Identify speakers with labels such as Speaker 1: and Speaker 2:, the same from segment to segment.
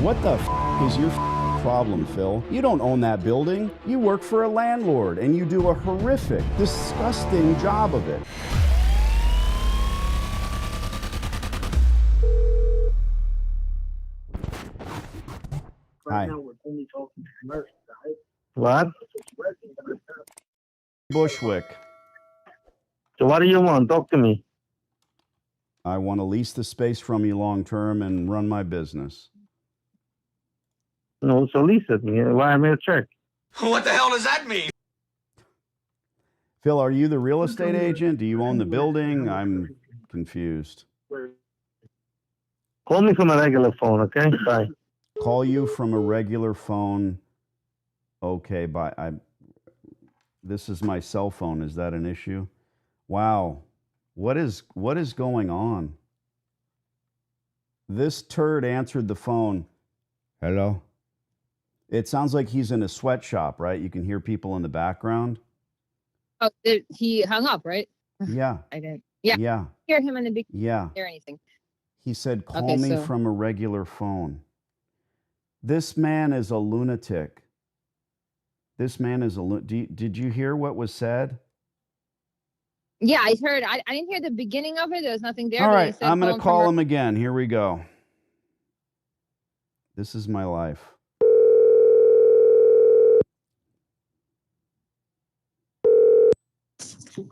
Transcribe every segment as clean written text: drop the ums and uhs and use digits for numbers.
Speaker 1: What the is your problem, Phil? You don't own that building. You work for a landlord, and you do a horrific, disgusting job of it. Hi.
Speaker 2: Now we're only talking to commercial, right?
Speaker 3: What?
Speaker 1: Bushwick.
Speaker 3: So what do you want? Talk to me.
Speaker 1: I want to lease the space from you long term and run my business.
Speaker 3: No, so lease it. Why am I a check?
Speaker 4: What the hell does that mean?
Speaker 1: Phil, are you the real estate agent? Do you own the building? I'm confused.
Speaker 3: Call me from a regular phone, okay? Bye.
Speaker 1: Call you from a regular phone. Okay, bye. This is my cell phone. Is that an issue? Wow. What is going on? This turd answered the phone. Hello? It sounds like he's in a sweatshop, right? You can hear people in the background.
Speaker 5: Oh, he hung up, right?
Speaker 1: Yeah.
Speaker 5: I didn't. Yeah.
Speaker 1: Yeah.
Speaker 5: Hear him in the beginning.
Speaker 1: Yeah.
Speaker 5: Hear anything?
Speaker 1: He said, call
Speaker 5: Okay,
Speaker 1: me
Speaker 5: so-
Speaker 1: from a regular phone. This man is a lunatic. This man is a did you hear what was said?
Speaker 5: Yeah, I heard. I didn't hear the beginning of it. There was nothing there.
Speaker 1: All
Speaker 5: but he
Speaker 1: right,
Speaker 5: said
Speaker 1: I'm going to
Speaker 5: from
Speaker 1: call
Speaker 5: her-
Speaker 1: him again. Here we go. This is my life.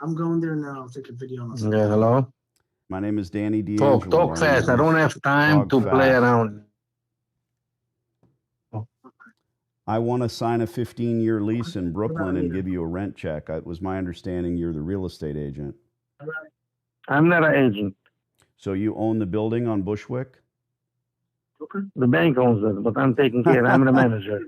Speaker 2: I'm going there now. Take a video on myself.
Speaker 3: Yeah, hello?
Speaker 1: My name is Danny D'Angelo.
Speaker 3: Talk fast. I don't have time
Speaker 1: Talk
Speaker 3: to play
Speaker 1: fast.
Speaker 3: around.
Speaker 1: I want to sign a 15-year lease in Brooklyn and give you a rent check. It was my understanding you're the real estate agent.
Speaker 3: I'm not an agent.
Speaker 1: So you own the building on Bushwick?
Speaker 2: Okay.
Speaker 3: The bank owns it, but I'm taking care. I'm the manager.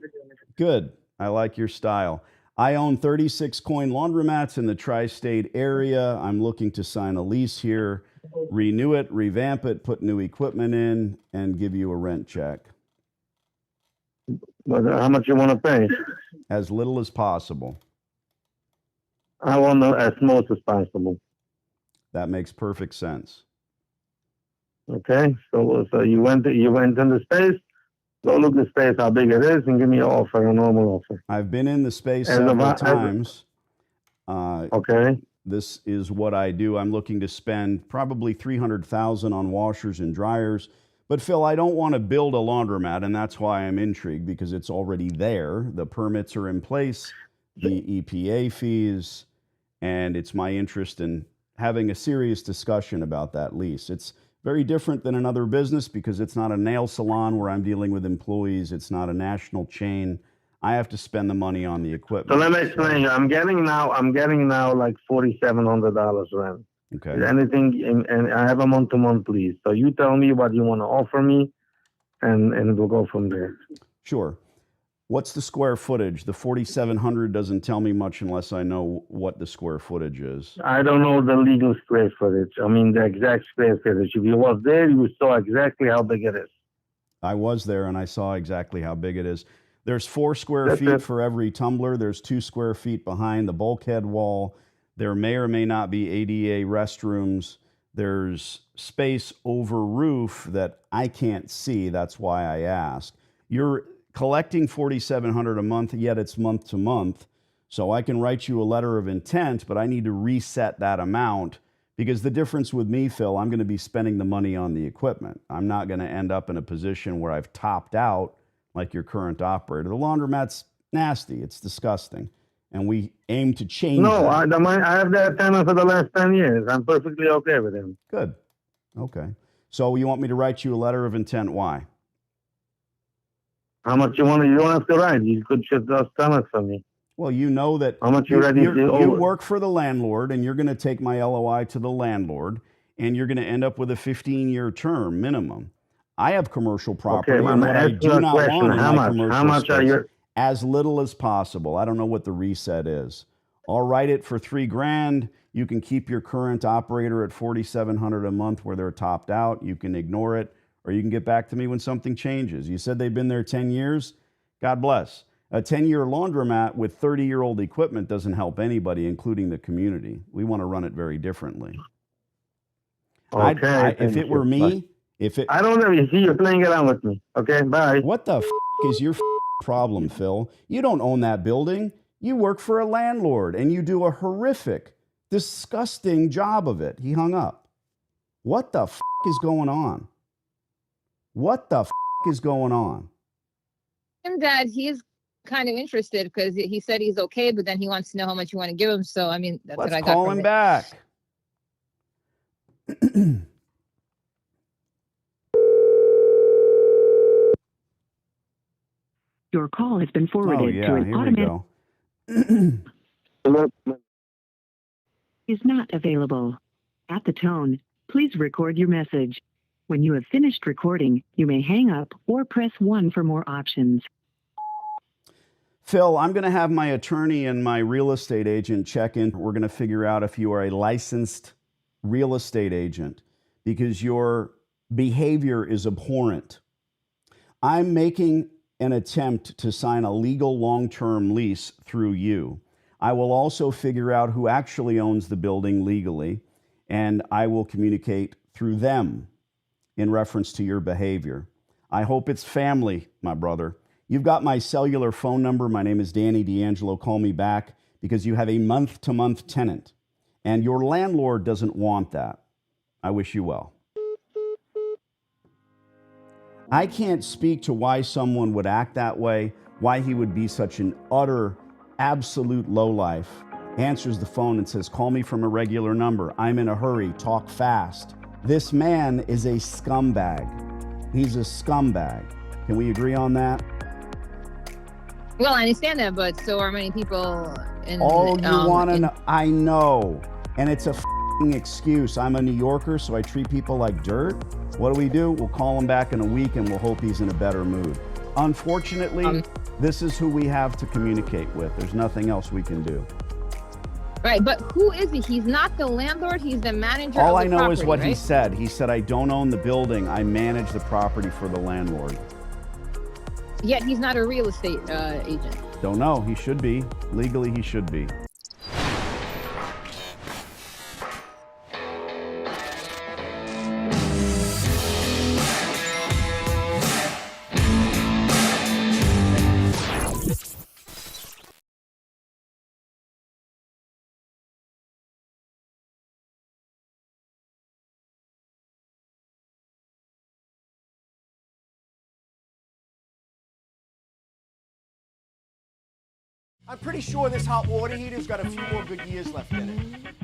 Speaker 1: Good. I like your style. I own 36 coin laundromats in the tri-state area. I'm looking to sign a lease here, renew it, revamp it, put new equipment in, and give you a rent check.
Speaker 3: But how much you want to pay?
Speaker 1: As little as possible.
Speaker 3: I want as most as possible.
Speaker 1: That makes perfect sense.
Speaker 3: Okay? So you went in the space. Go look the space, how big it is, and give me an offer, a normal offer.
Speaker 1: I've been in the space
Speaker 3: As a
Speaker 1: several
Speaker 3: va- as a-
Speaker 1: times.
Speaker 3: Okay?
Speaker 1: This is what I do. I'm looking to spend probably $300,000 on washers and dryers. But Phil, I don't want to build a laundromat, and that's why I'm intrigued, because it's already there. The permits are in place, the EPA fees, and it's my interest in having a serious discussion about that lease. It's very different than another business because it's not a nail salon where I'm dealing with employees. It's not a national chain. I have to spend the money on the equipment.
Speaker 3: So let me explain you. I'm getting now like $4,700 rent.
Speaker 1: Okay.
Speaker 3: Is anything, and I have a month-to-month lease. So you tell me what you want to offer me, and we'll go from there.
Speaker 1: Sure. What's the square footage? The 4,700 doesn't tell me much unless I know what the square footage is.
Speaker 3: I don't know the legal square footage. I mean the exact square footage. If you was there, you saw exactly how big it is.
Speaker 1: I was there and I saw exactly how big it is. There's 4 square
Speaker 3: That's
Speaker 1: feet
Speaker 3: it.
Speaker 1: for every tumbler. There's 2 square feet behind the bulkhead wall. There may or may not be ADA restrooms. There's space over roof that I can't see. That's why I ask. You're collecting $4,700 a month, yet it's month to month. So I can write you a letter of intent, but I need to reset that amount because the difference with me, Phil, I'm going to be spending the money on the equipment. I'm not going to end up in a position where I've topped out like your current operator. The laundromat's nasty. It's disgusting. And we aim to change
Speaker 3: No,
Speaker 1: that.
Speaker 3: I have that tenant for the last 10 years. I'm perfectly okay with him.
Speaker 1: Good. Okay. So you want me to write you a letter of intent? Why?
Speaker 3: How much you want to? You don't have to write. You could just tell it for me.
Speaker 1: Well, you know that
Speaker 3: How much you ready to?
Speaker 1: you work for the landlord, and you're going to take my LOI to the landlord, and you're going to end up with a 15-year term minimum. I have commercial property,
Speaker 3: Okay,
Speaker 1: and
Speaker 3: I'm
Speaker 1: what I
Speaker 3: asking
Speaker 1: do
Speaker 3: you a
Speaker 1: not
Speaker 3: question.
Speaker 1: want in
Speaker 3: How
Speaker 1: my
Speaker 3: much?
Speaker 1: commercial
Speaker 3: How much are
Speaker 1: space,
Speaker 3: you?
Speaker 1: as little as possible. I don't know what the reset is. I'll write it for $3,000. You can keep your current operator at $4,700 a month where they're topped out. You can ignore it, or you can get back to me when something changes. You said they've been there 10 years. God bless. A 10-year laundromat with 30-year-old equipment doesn't help anybody, including the community. We want to run it very differently.
Speaker 3: Okay.
Speaker 1: If it were me, If it,
Speaker 3: I don't know. You see, you're playing around with me. Okay, bye.
Speaker 1: what the is your problem, Phil? You don't own that building. You work for a landlord and you do a horrific, disgusting job of it. He hung up. What the is going on? What the is going on?
Speaker 5: Him that he's kind of interested because he said he's okay, but then he wants to know how much you want to give him. So I mean, that's
Speaker 1: Let's
Speaker 5: what I got
Speaker 1: call
Speaker 5: from
Speaker 1: him
Speaker 5: it.
Speaker 1: back.
Speaker 6: Your call has been
Speaker 1: Oh
Speaker 6: forwarded to
Speaker 1: yeah,
Speaker 6: an
Speaker 1: here we
Speaker 6: automatic
Speaker 1: go.
Speaker 6: is not available. At the tone, please record your message. When you have finished recording, you may hang up or press 1 for more options.
Speaker 1: Phil, I'm going to have my attorney and my real estate agent check in. We're going to figure out if you are a licensed real estate agent because your behavior is abhorrent. I'm making an attempt to sign a legal long-term lease through you. I will also figure out who actually owns the building legally, and I will communicate through them in reference to your behavior. I hope it's family, my brother. You've got my cellular phone number. My name is Danny D'Angelo. Call me back because you have a month-to-month tenant, and your landlord doesn't want that. I wish you well. I can't speak to why someone would act that way, why he would be such an utter, absolute lowlife. Answers the phone and says, call me from a regular number. I'm in a hurry. Talk fast. This man is a scumbag. He's a scumbag. Can we agree on that?
Speaker 5: Well, I understand that, but so are many people. In,
Speaker 1: Oh, you want to
Speaker 5: in-
Speaker 1: know? I know. And it's a f***ing excuse. I'm a New Yorker, so I treat people like dirt. What do? We'll call him back in a week and we'll hope he's in a better mood. Unfortunately, this is who we have to communicate with. There's nothing else we can do.
Speaker 5: Right, but who is he? He's not the landlord. He's the manager.
Speaker 1: All
Speaker 5: of
Speaker 1: I
Speaker 5: the
Speaker 1: know
Speaker 5: property,
Speaker 1: is what
Speaker 5: right?
Speaker 1: he said. He said, I don't own the building. I manage the property for the landlord.
Speaker 5: Yet he's not a real estate agent.
Speaker 1: Don't know. He should be. Legally, he should be.
Speaker 7: I'm pretty sure this hot water heater's got a few more good years left in it.